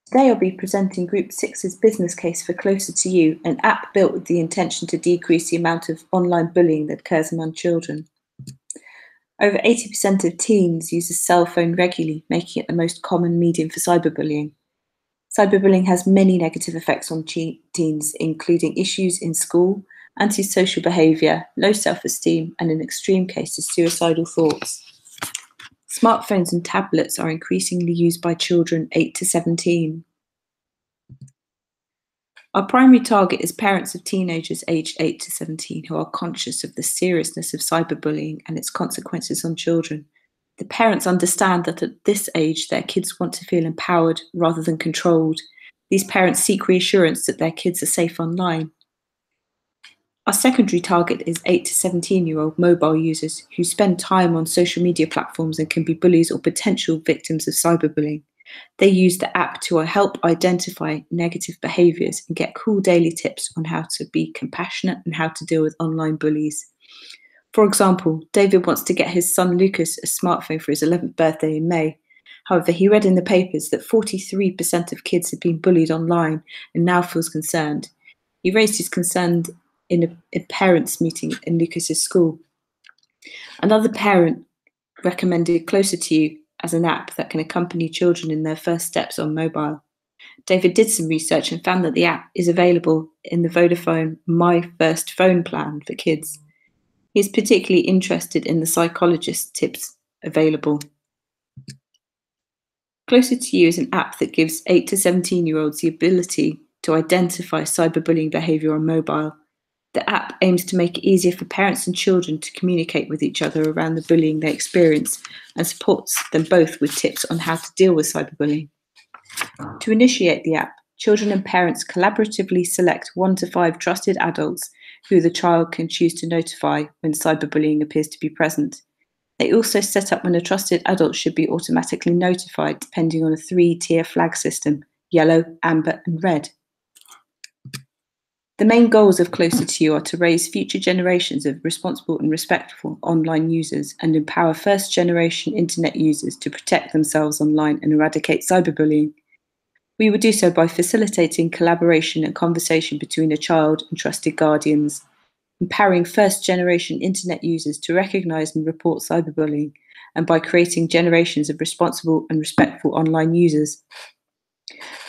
Today I'll be presenting Group 6's business case for Closer to You, an app built with the intention to decrease the amount of online bullying that occurs among children. Over 80% of teens use a cell phone regularly, making it the most common medium for cyberbullying. Cyberbullying has many negative effects on teens, including issues in school, antisocial behaviour, low self-esteem, and in extreme cases, suicidal thoughts. Smartphones and tablets are increasingly used by children 8 to 17. Our primary target is parents of teenagers aged 8 to 17 who are conscious of the seriousness of cyberbullying and its consequences on children. The parents understand that at this age, their kids want to feel empowered rather than controlled. These parents seek reassurance that their kids are safe online. Our secondary target is 8 to 17-year-old mobile users who spend time on social media platforms and can be bullies or potential victims of cyberbullying. They use the app to help identify negative behaviours and get cool daily tips on how to be compassionate and how to deal with online bullies. For example, David wants to get his son Lucas a smartphone for his 11th birthday in May. However, he read in the papers that 43% of kids had been bullied online and now feels concerned. He raised his concern in a parents' meeting in Lucas's school. Another parent recommended Closer to You as an app that can accompany children in their first steps on mobile. David did some research and found that the app is available in the Vodafone My First Phone plan for kids. He is particularly interested in the psychologist tips available. Closer to You is an app that gives 8 to 17-year-olds the ability to identify cyberbullying behaviour on mobile. The app aims to make it easier for parents and children to communicate with each other around the bullying they experience and supports them both with tips on how to deal with cyberbullying. To initiate the app, children and parents collaboratively select 1 to 5 trusted adults who the child can choose to notify when cyberbullying appears to be present. They also set up when a trusted adult should be automatically notified, depending on a 3-tier flag system: yellow, amber, and red. The main goals of Closer to You are to raise future generations of responsible and respectful online users and empower first-generation internet users to protect themselves online and eradicate cyberbullying. We will do so by facilitating collaboration and conversation between a child and trusted guardians, empowering first-generation internet users to recognise and report cyberbullying, and by creating generations of responsible and respectful online users.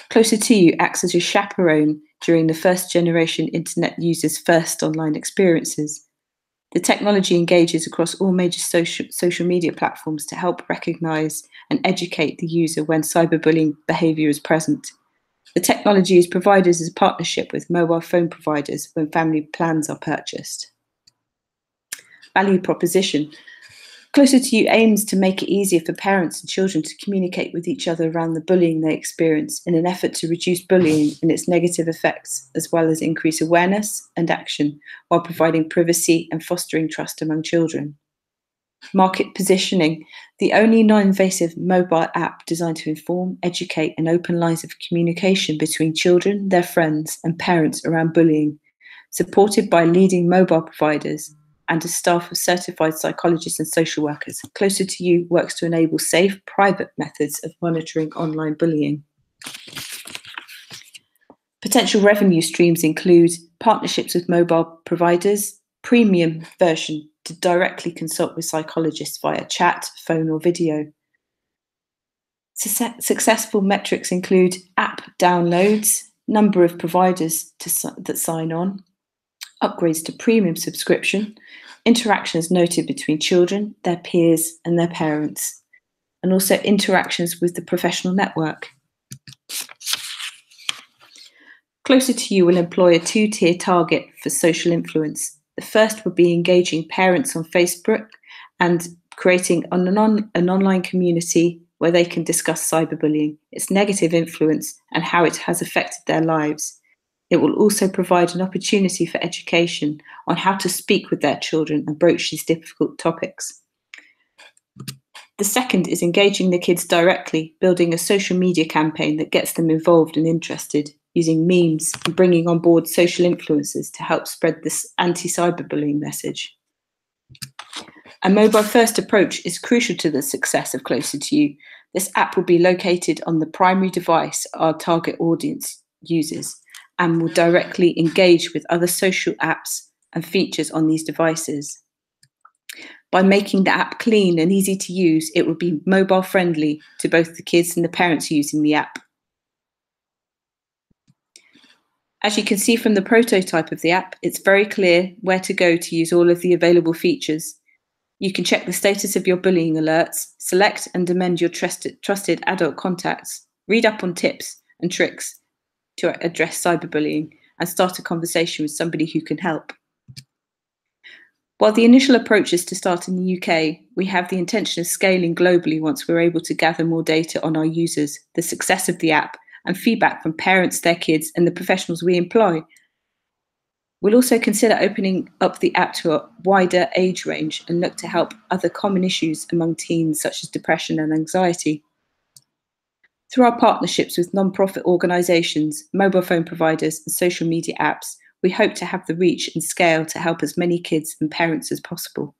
Closer to You acts as a chaperone during the first-generation internet users' first online experiences. The technology engages across all major social media platforms to help recognise and educate the user when cyberbullying behaviour is present. The technology is provided as a partnership with mobile phone providers when family plans are purchased. Value proposition. Closer to You aims to make it easier for parents and children to communicate with each other around the bullying they experience in an effort to reduce bullying and its negative effects, as well as increase awareness and action while providing privacy and fostering trust among children. Market positioning. The only non-invasive mobile app designed to inform, educate, and open lines of communication between children, their friends, and parents around bullying, supported by leading mobile providers and a staff of certified psychologists and social workers. Closer to You works to enable safe, private methods of monitoring online bullying. Potential revenue streams include partnerships with mobile providers, premium version to directly consult with psychologists via chat, phone, or video. Successful metrics include app downloads, number of providers that sign on, upgrades to premium subscription, interactions noted between children, their peers, and their parents, and also interactions with the professional network. Closer to You will employ a 2-tier target for social influence. The first would be engaging parents on Facebook and creating an online community where they can discuss cyberbullying, its negative influence, and how it has affected their lives. It will also provide an opportunity for education on how to speak with their children and broach these difficult topics. The second is engaging the kids directly, building a social media campaign that gets them involved and interested, using memes and bringing on board social influencers to help spread this anti-cyberbullying message. A mobile-first approach is crucial to the success of Closer to You. This app will be located on the primary device our target audience uses and will directly engage with other social apps and features on these devices. By making the app clean and easy to use, it will be mobile friendly to both the kids and the parents using the app. As you can see from the prototype of the app, it's very clear where to go to use all of the available features. You can check the status of your bullying alerts, select and amend your trusted adult contacts, read up on tips and tricks to address cyberbullying, and start a conversation with somebody who can help. While the initial approach is to start in the UK, we have the intention of scaling globally once we're able to gather more data on our users, the success of the app, and feedback from parents, their kids, and the professionals we employ. We'll also consider opening up the app to a wider age range and look to help other common issues among teens, such as depression and anxiety. Through our partnerships with non-profit organisations, mobile phone providers, and social media apps, we hope to have the reach and scale to help as many kids and parents as possible.